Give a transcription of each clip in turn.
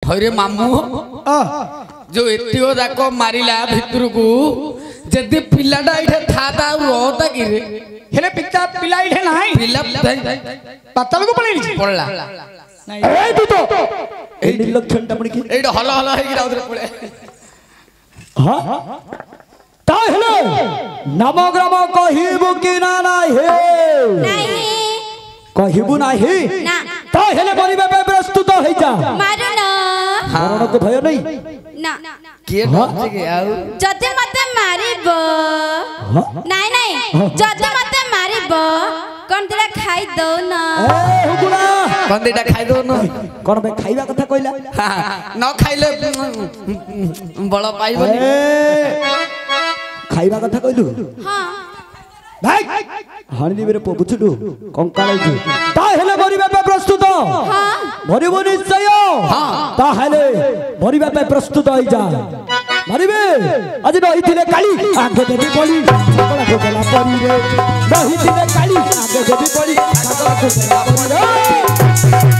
हरे मामू जो एतियो जाको मारिला भितर को जदि पिलाडा इठे थाता रोता कि रे हेले पिता पिला इठे नाही पिला पतल को पळेली पळला नाही ए तू तो ए निर्लक्षण टापणी की एडो हल हल हे गिरा उधर पळे हां ता हेले नमग्राम कहिबु कि ना नाही नाही कहिबु नाही ना ता हेले मरिबे पे प्रस्तुत होई जा मारन मरण को भय नहीं ना के डरते के आउ जदे मते मारिबो नाही नाही जदे मते मारिबो कोन दिला खाई दो ना ए हुकुला कोन देटा खाइ दो न कोन बे खाइबा कथा कहला न खाइले बळ पाइबो खाइबा कथा कहलु हां भाई हानि मेरे बुझुडु कंकाल छु ता हेले मरिबा पे प्रस्तुत हां मरिबो निश्चय हां ता हेले मरिबा पे प्रस्तुत होई जा मरिबे आज रहिथिले काली आगे देबी पड़ी सकला खोला पड़ी रे रहिथिले काली आगे देबी पड़ी सकला खोला पड़ी रे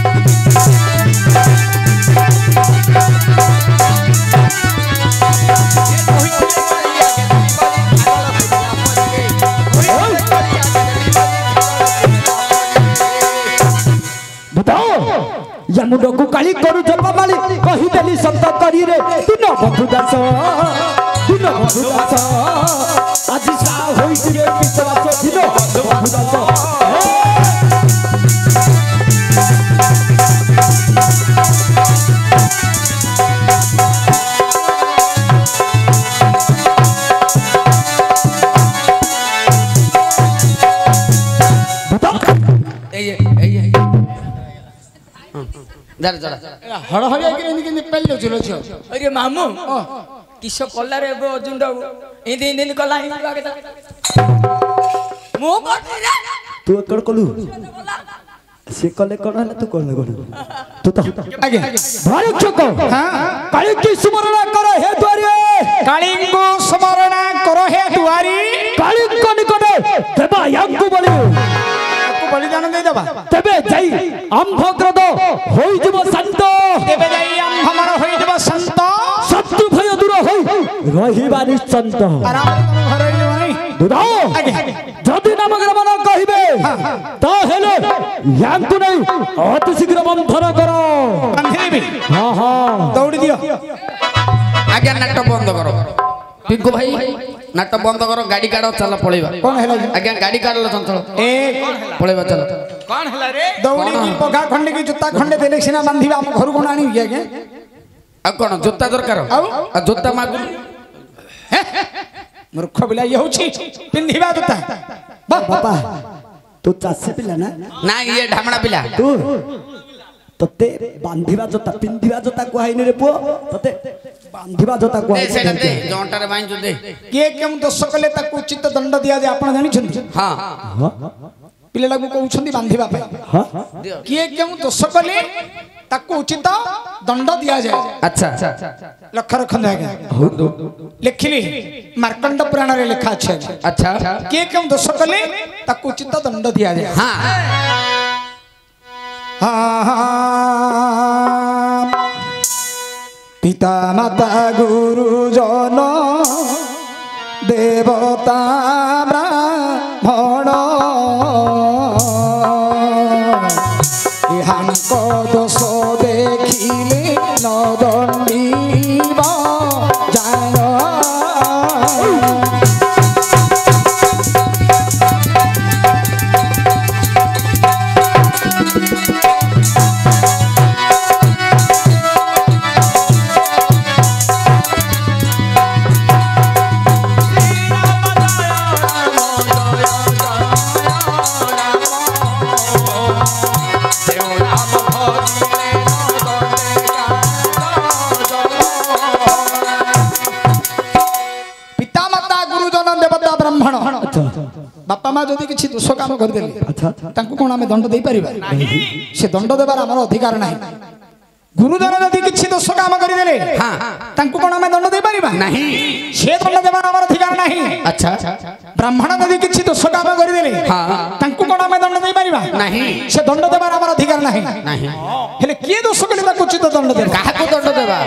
बताओ या मुंडो को काली करू जपा माली कहि देली शब्द करी रे दिन बंधु दास आज सा होई रे विश्वास दिन बंधु दास जरा जरा हड़ हड़िया कि नहीं पेल्लो चलो छो अरे मामू किसो कल्ला रे बो जुंडो इंदी इंदी कल्ला ही आगे मो कोठी रे तू एकड़ कलु से कले कोन हला तू कोन कोन तू तो आगे भारत चको हां काली की स्मरण करो हे द्वारी काली को स्मरण करो हे दुआरी काली को निकटे देबा यांकु बोली बलिदान दे दबा तबे जाई आंभग्रद होई जब संत तबे जाई हमर होई जब संत शत्रु भय दूर होई रहिबा निश्चंत आराम तुम घर रहिलो नहीं दुदाओ जदि नामग्रम न कहिबे ता हेले यांकु नै अति शीघ्र बंधन करो बंधेबी हां हां दौड़ी दियो आगे नाटक बंद करो पिंकू भाई नाटक बंद करो गाड़ी काढो चल पळेबा कोन हेला आगे गाड़ी काढलो चंचल ए पळेबा चल कोन हेला रे दौड़ी की पगा खंडे की जूता खंडे देले सिना बांधीबा हम घर कोन आनी गया के आ कोन जूता दरकार आ जूता मागु मूर्ख बिला ये होछि पिंधीबा जूता बाबा तू चासी पिला ना ना ये ढामणा पिला तू तते बांधिबा जोता पिंधिबा जोता कोहाइनी रे पुओ तते बांधिबा जोता दे कोहाइनी सेटा दे जंटारे बाइन जो दे के केम दोष कले ताकू उचित दंड दिया जे आपण जानि छथि हां पिले लागू कहउछंती बांधिबा पे हां के केम दोष कले ताकू उचित दंड दिया जाय अच्छा लख रखन आगे लिखिली मार्कंड पुराण रे लिखा छै अच्छा के केम दोष कले ताकू उचित दंड दिया जाय हां पिता माता गुरुजन देवता ब्राह्मण इहांक दोष देखिले न दंडीब जान बापा माँ जदि किसी दोष काम कर देले कौन आम दंड दे पारिबा से दंड देवार आम अधिकार ना गुरुजन जदि किसी दोष काम कर देले कौन आम दंड दे पारिबा से दंड देवार आम अधिकार ना अच्छा ब्राह्मण जदि किसी दोष काम कर देले कौन आम दंड दे पारिबा पारिबा नहीं से दंड देबार हमर अधिकार नहीं नहीं हेले किए दोष कले ताको उचित दंड देबा काहाको दंड देबा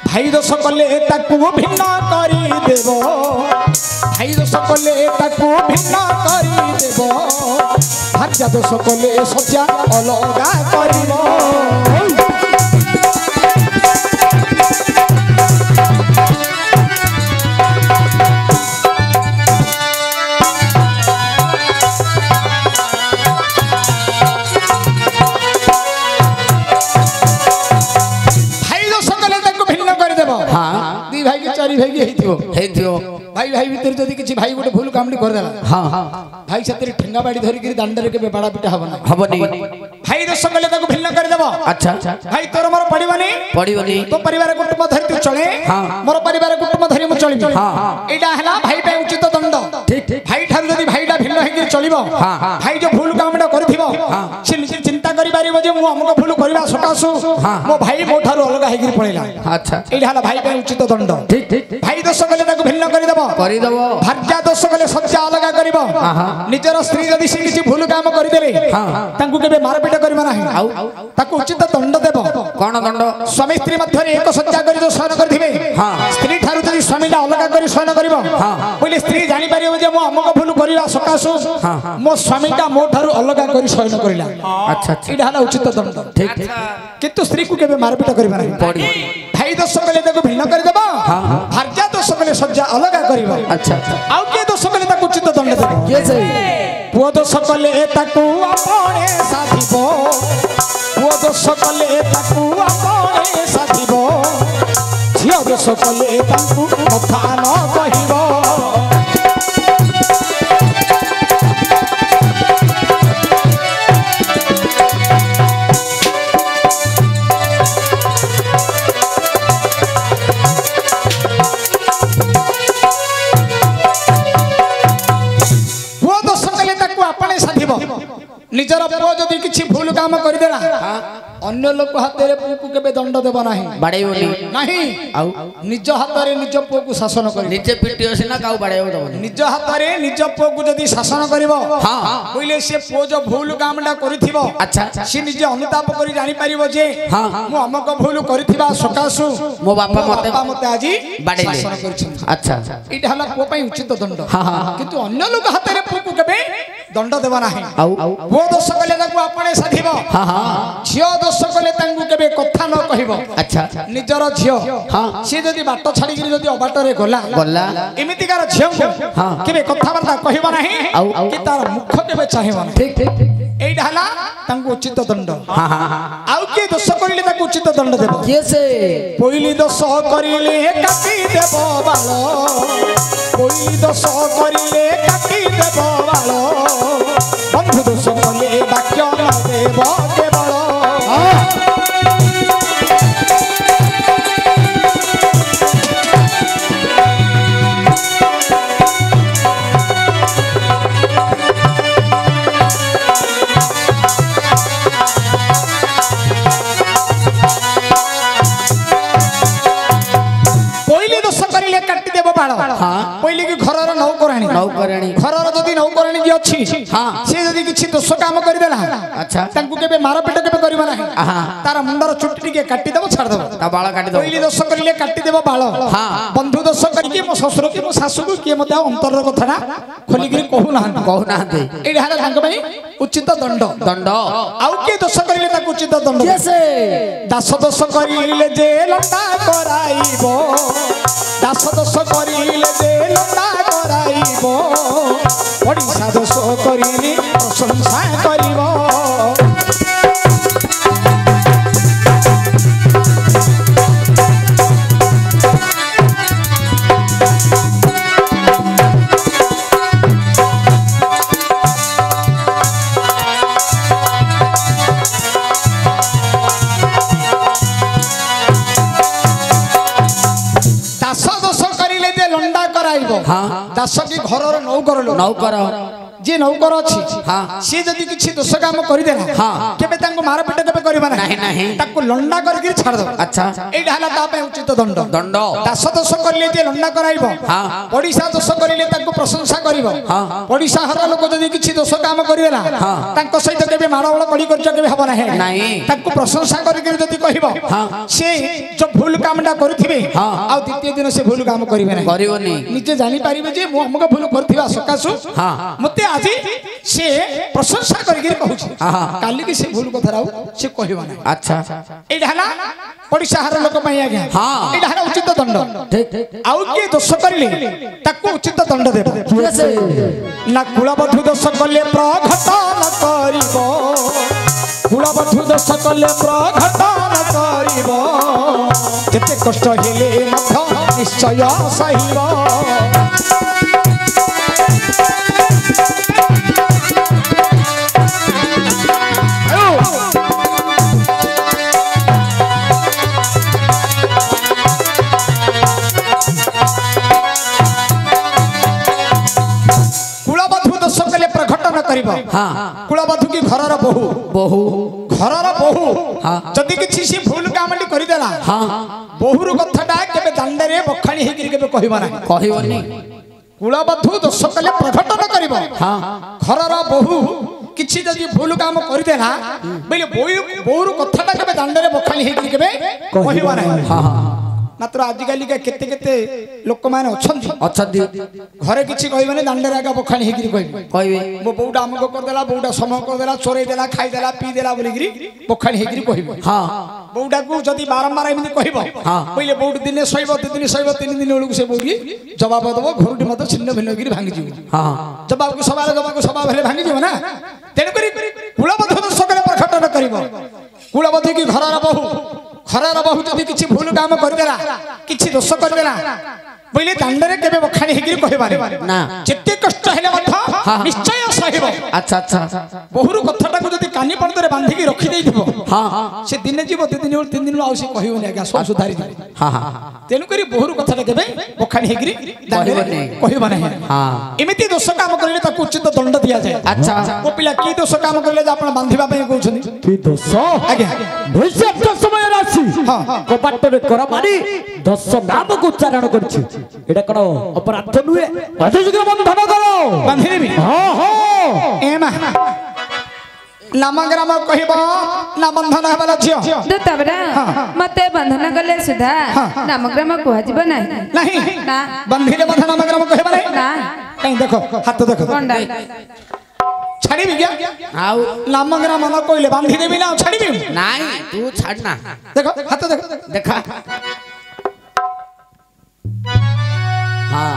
भाई दोष कले ताको भिन्न करी देबो भाई दोष कले ताको भिन्न करी देबो भाज्या दोष कले सजा अलगा करिबो भाई के चारि भाई हेथियो भाई भाई भीतर जदी किछि भाई गोटे भूल कामडी कर देला हां हां भाई सतरी ठेंगा बाड़ी धरि के दांडरे के बाड़ा पिटा हबनी भाई दोष कले ताको भिन्न कर देबो अच्छा भाई तोर मोर पड़िबनी तो परिवार कुटुंब धरि तू चले मोर परिवार कुटुंब धरि मु चलिबी हां एडा हला भाई पे उचित दंड ठीक भाई ठार जदी भाईडा भिन्न हे के चलिबो भाई जो भूल कामडा करथिबो से निजे चिंता करि पारिबो जे मु हमको भूल करबा सकासु मो भाई मो ठार अलगा हे के पळेला अच्छा एडा हला भाई पे उचित दंड ठीक भाई दोष कले ताको भिन्न कर देबो भाज्या दोष कले सजा अलगा करिबो निजर स्त्री जदी से किछि भूल काम करि देले तांकु केबे मारपीट करबा नाही ताकु उचित दंड देबो कोन दंड स्वामी स्त्री मध्य एक सजा करि जो सहन करथिबे स्त्री ठारु जदी स्वामीला अलगा करि सहन करिबो पहिले स्त्री जानि पारिबो जे मो हमको भूल करिला सकासु मो स्वामीटा मो ठारु अलगा करि सहन करिला अच्छा एडा हला उचित दंड ठीक किंतु स्त्री को केबे मारपीट करबा नाही पड़ी भाई दोष कले ताकु भिन्न कर देबो भाज्या दोष कले सजा अलगा करिबो अच्छा आउ के दोष कले ताकु उचित दंड देबो के छै पुओ दोष कले ताकु आपणे साधिबो पुओ दोष कले ताकु आपणे साधिबो झियो दोष कले ताकु कथा न कहिबो निजर पुओ जदी किछि भूल काम कर देला अन्य लोक हाथ रे पुओ को केबे दंड देबो नाही बाडैबोनी नाही आउ निज हाथ रे निज पुओ को शासन कर निजे पिटियो सिना काउ बाडैबो दबो निज हाथ रे निज पुओ को जदी शासन करबो हां पहिले से पुओ जो भूल कामडा करिथिबो अच्छा से निजे अनुताप करी जानि परिबो जे हां मु हमको भूल करिथिबा सकासु मो बापा मते आजी बाडैले शासन करछन अच्छा इटा हला पुओ पई उचित दंड हां किंतु अन्य लोक हाथ रे पुओ को केबे दंड देबो नाही आउ पुओ दोष कले ताकू आपणे साधिबो हां हां झियो दोष कले तांगु केबे कथा न कहिबो अच्छा निजर झियो हां से जदी बाटो छाडी गिरी जदी अबाटो रे गला एमितिकार झियो हां केबे कथा वार्ता कहिबो नाही कि तार मुख केबे चाहिबो ठीक ठीक एइडा हला तांगु उचित दंड हां हां आउ के दोष करिले ताकू उचित दंड देबो के से पहिली दोष करिले काटी देबो बालो पहिली दोष करिले काटी देबो बालो बंधु दोष कले वाक्य न देव केवल पहिले दोष करिले काटी देव बाळ पहिले कि घरर नौकराणी घरर जदी नौकराणी जे अछि हां से जदी किछि दोष काम करि देला अच्छा तांकु केबे मारपीट केबे करबा नाही तार मुंडर चुट्टी के काटी देबो छाड़ देबो ता बाळ काटी देबो पहिले दोष करिले काटी देबो बाळ हां बंधु दोष करिके मो ससुर के मो सासु को के मते अंतर कथा ना खोली गिरी कहू ना दे एडा हाल तांक भाई उचित दंड आउ के दोष करिले ताकु उचित दंड कैसे दास दोष करिले जे लंडा कराइबो दास दोष करिले जे लंडा कराइबो ओडिसा दोष करिले प्रशंसा करिबो दास की घरर नौकर जे नौकर अछि हां से जदी किछि दोष काम करि देला हां केबे तांको मार पिट केबे करबा नहीं नहीं ताको लंडा करके छाड़ दो अच्छा एडा हला ता पे उचित दंड दंड दास दोष करले जे लंडा कराइबो हां पडिसा दोष करले ताको प्रशंसा करिवो हां पडिसा हर लोक जदी किछि दोष काम करि देला तांको सहित केबे माड़वळ कडी करछ केबे हबो नाही नहीं ताको प्रशंसा करके जदी कहिबो हां से जो भूल कामडा करथिबे आ द्वितीय दिन से भूल काम करिवे नाही करिवोनी निजे जानि पारिबे जे मु हमका भूल करथिबा सकासु हां मते आजी से प्रशंसा करके कहूछि काली की से भूल कथा राउ से कहबा नाही अच्छा एडा हला पडिसा हर लोक पई आज्ञा हां एडा हला उचित दंड ठीक आउ के दोष करले ताको उचित दंड देबो कैसे ना कुलबधु दोष करले प्रघटन करिबो कुलबधु दोष करले प्रघटन करिबो जेते कष्ट हेले मथ निश्चय सहिबो कुलबधु की घरर बहु बहु घरर बहु जदि किछि से भूल कामटी करि देला बहुर कथाटा केबे दांडरे बखाणी हे केबे कहबा नाही कहबोनी कुलबधु दोष कले प्रकटन करिवो घरर बहु किछि जदि भूल काम करि देला बेले बहुर कथाटा केबे दांडरे बखाणी हे केबे कहबा नाही मात्र आजिकाली केते केते लोक माने अछंती घरे किछि कहबे दांडरे आगा बखाणी हे कहबे मो बौडा अमक कर देला बौडा सम कर देला चोरे देला खाई देला पी देला बोली गिरी बखाणी हे गिरी कहबे हां बौडा को जदी बारंबार एमिति कहबो पहिले बौड दिने सइबो दिन सइबो 3 दिन ओलु से बौडी जवाब दबो घरुटी मत छिन्न भिन्न गिरी भांगी जिवो हां जवाब को सवाल भेले भांगी जिवो ना तेन करी कुलबधु सकले प्रकटन करिवो कुलबधु की घरर बहु जदी किछि भूल काम कर देला किछि दोष कर देला पहिले दांडरे केबे बखाणी हे गिरी कहबारे ना जेते कष्ट हेले मथ निश्चय सहिबो अच्छा अच्छा बहुरु कथाटा को जदी कानी पर्दरे बांधी के रखी देई दिबो हां से दिने जीवो 3 दिन आउ से कहिबो नै आगा सब सुधारी हां हां तेनु करी बहुरु कथाटा केबे बखाणी हे गिरी दांडरे कहबा नै हां एमिति दोष काम करले ताकू उचित दंड दिया जाय अच्छा ओ पिला की दोष काम करले जे आपण बांधीबा पय कहउछनी की दोष आगे भविष्य समय राशि हां कपाटरे कर मारी 10 नाम को उच्चारण करछि एटा कोन अपराध नुए अतिशीघ्र बंधन करो बांधी भी हां हां एमा नामग्राम कहबो ना बंधन हेबला छियो दतबरा मते बंधन गले सुधा नामग्राम कोहा जीव नाही नहीं ना बंधीले बंधन नामग्राम कहबा नहीं ना कहीं देखो हाथ देखो कोंडा छाड़ी भी गया आउ नामग्राम न कहले बांधी देबी ना छाड़ी भी नहीं तू छाड़ना देखो हाथ देखो देखा हां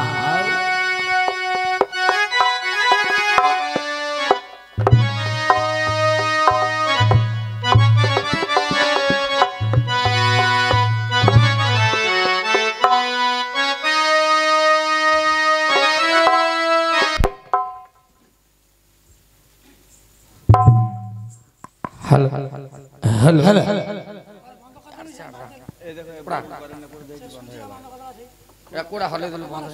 हेलो हेलो हेलो ए देखो या कोडा हले दल बंद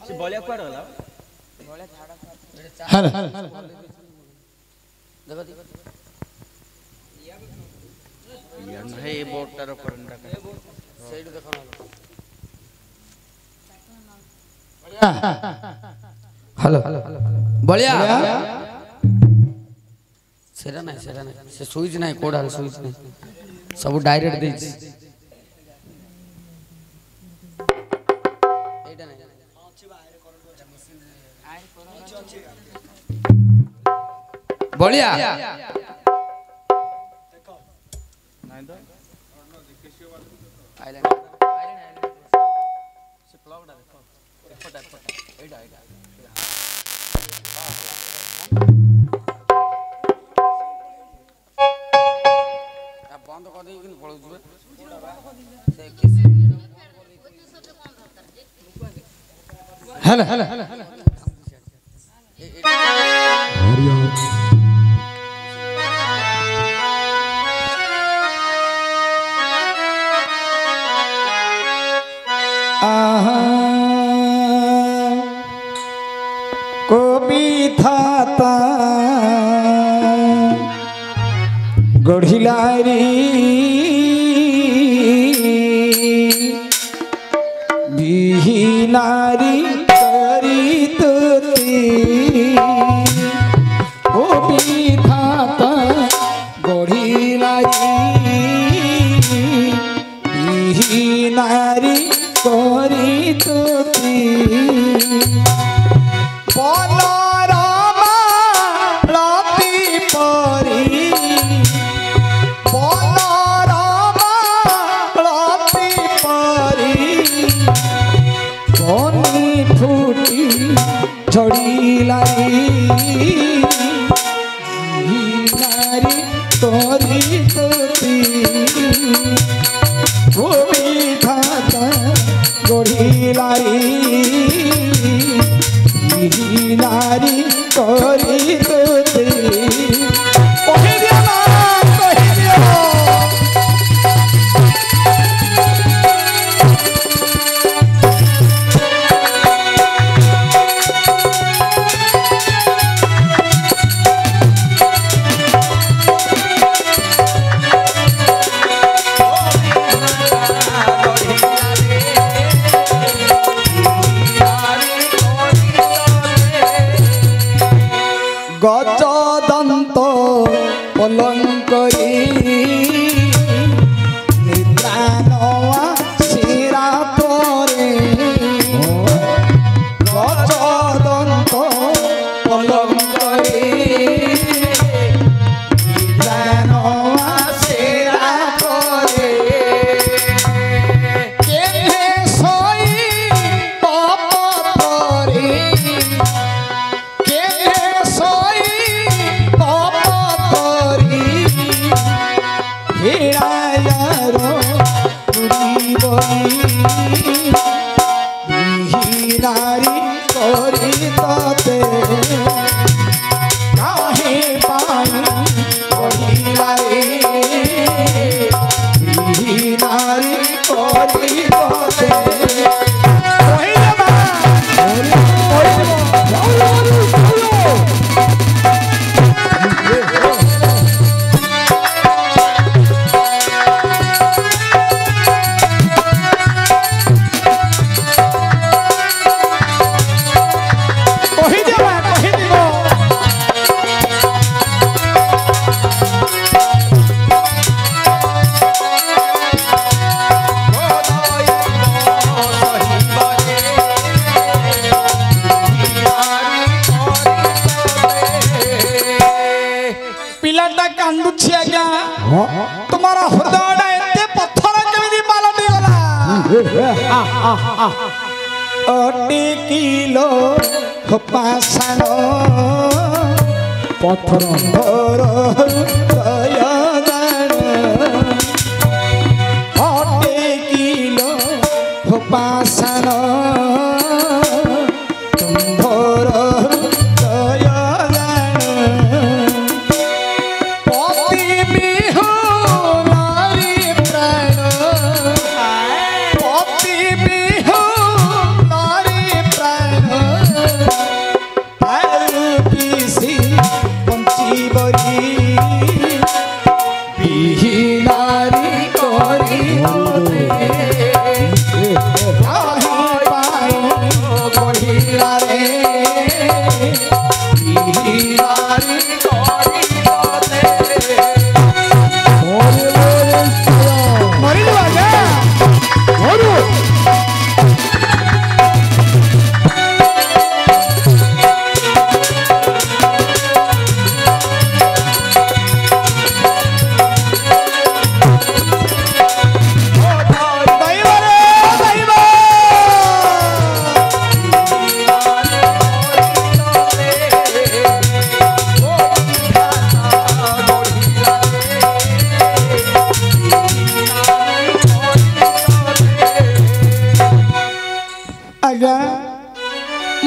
से बलिया कोड होला बलिया छाड़ा हेलो देखो यार नहीं बोर्डर करंडा साइड देखो हेलो बलिया सेरा नहीं से सुइच नहीं कोड हल सुइच नहीं सब डायरेक्ट दे बलिया बंद कर दे कि पळौ जुबे हेलो ବିଧାତା ଗଢ଼ିଲାରି ବିହୀନାରି କରି ତୁତି ଓ ବିଧାତା ଗଢ଼ିଲାରି বিহীনারি কৰি তুতি ছড়িলাই নারী তোরি তুতি ও বিধাতা গড়িলাই নারী তোরি তুতি কহি দিও না কহি দিও গজদন্ত পলঙ্করি নিদ্রা নওয়া শিরা পরে গজদন্ত পলঙ্করি নিদ্রা নওয়া শিরা পরে কেনে সই পপরে কেনে সই হিরায়ারো পুরি বই বিহীনারি করি ততে কাহে পাই কহিলাই বিহীনারি করি ততে पिलाटा कांदुछि आज्ञा तुम्हारा हृदयटा एते पत्थर केमिति पालटी गला अटी किलो पाषाण पत्थर हृदय दान अटी किलो पाषाण तुम्भर हृदय दान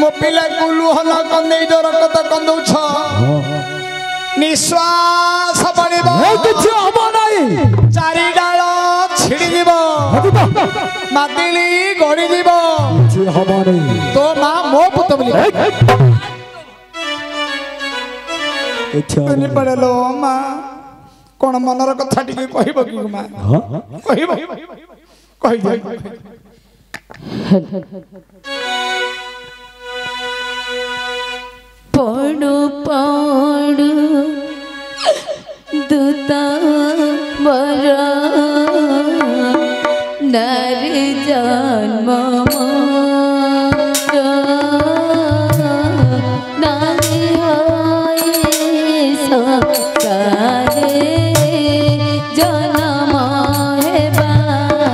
मो पिला को लुहन कंदे रक्त कंदौछ निश्वास पड़िबो किछि हबो नाही चारि डाल छिड़ी दिबो मातिली गड़ी दिबो किछि हबो नाही तो मां मो पुत बोली ବେନି ପଡେଲୋ ମା କଣ ମନର କଥା ଟିକେ କହିବ କି ମା କହିବ କହିବ ପଡୁ ପଡୁ ଦୁତା ବର ନାରୀ ଜନ୍ମ ନାରୀ ହଏ ସକାରେ ଜନମ ହେବାର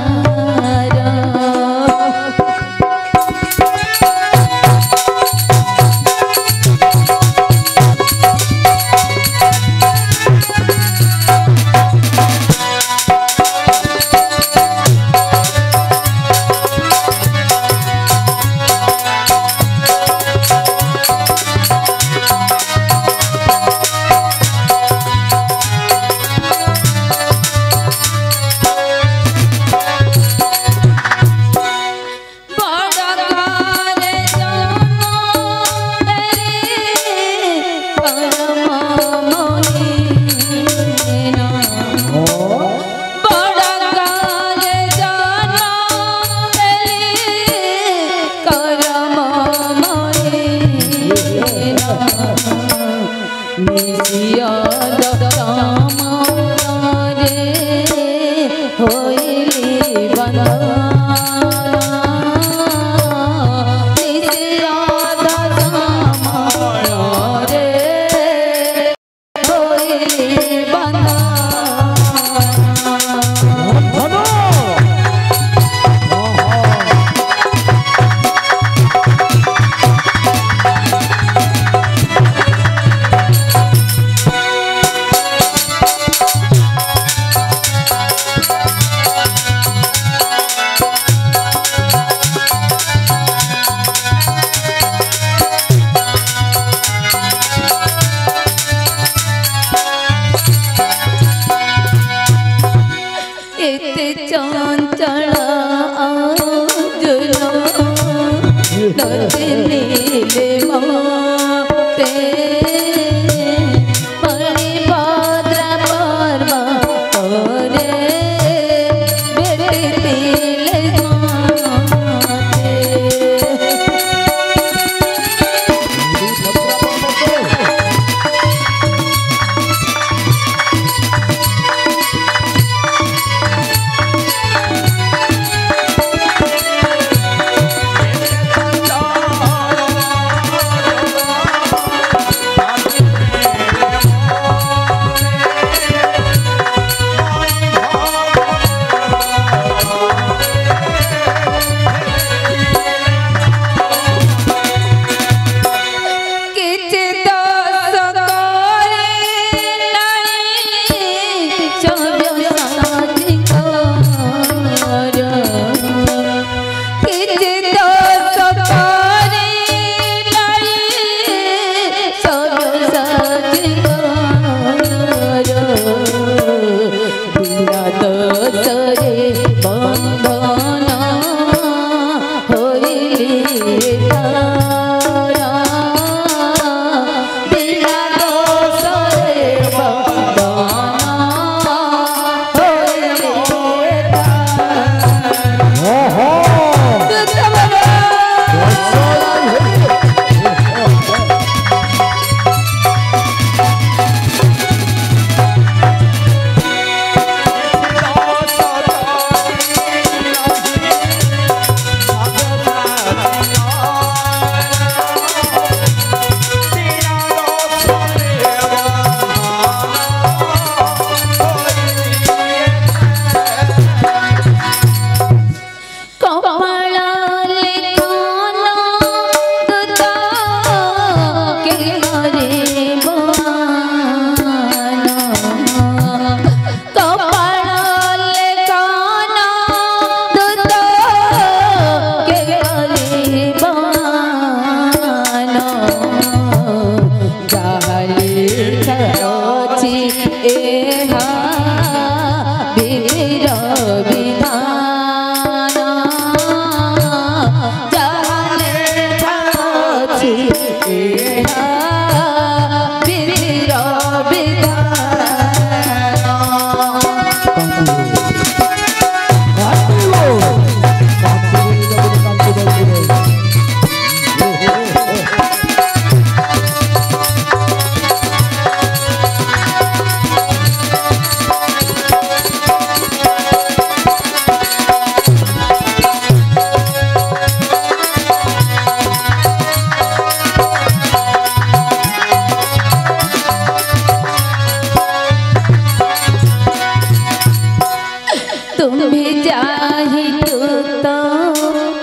जाहि तू तो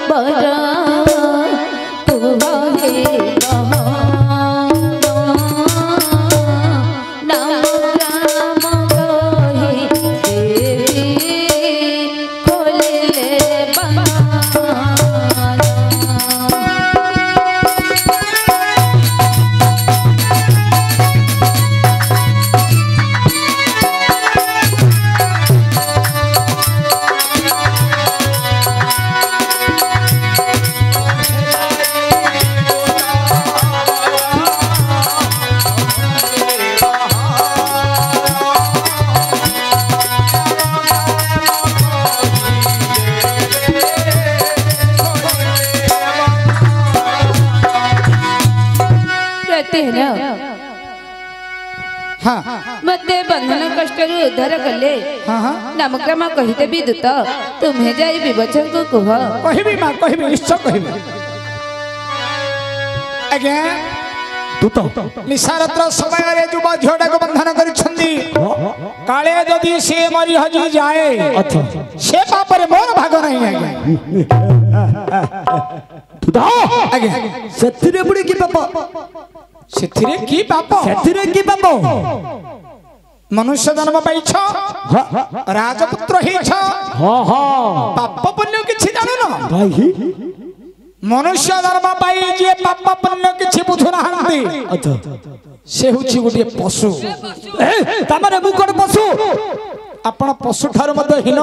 बड़ा तू हे नाम राम कहे देवी खोले बना मते बंधन कष्ट उद्धार कले नामक्रमा कहिते भी दूत तुम्हें जाई विवचन को कह कहबी मां कहबी निश्चय कहबी आज्ञा दूत निशारत्र समय रे जुबा झोडा को बंधन करिछंदी काले जदी से मरी हजी जाए अच्छा से पाप रे मोर भाग नहीं आज्ञा दूत आज्ञा सेथिरे बुडी की पाप सेथिरे की पाप सेथिरे की पाप मनुष्य जन्म पाइछ राजपुत्र हिछ हां हां पाप पुण्य किछि जानु न भाई मनुष्य जन्म पाई जे पाप पुण्य किछि बुझु नाहंती अच्छा से होछि गोटे पशु ए तमरे मु कोन पशु आपण पशु ठार मध्य हीन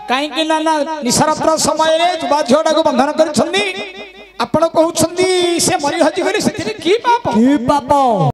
काई कि ना निशारत्र समय रे जुबा झोडा को बंधन करिछंदी आपण कहउछंदी से मरि हजी गली सेथिरे की पाप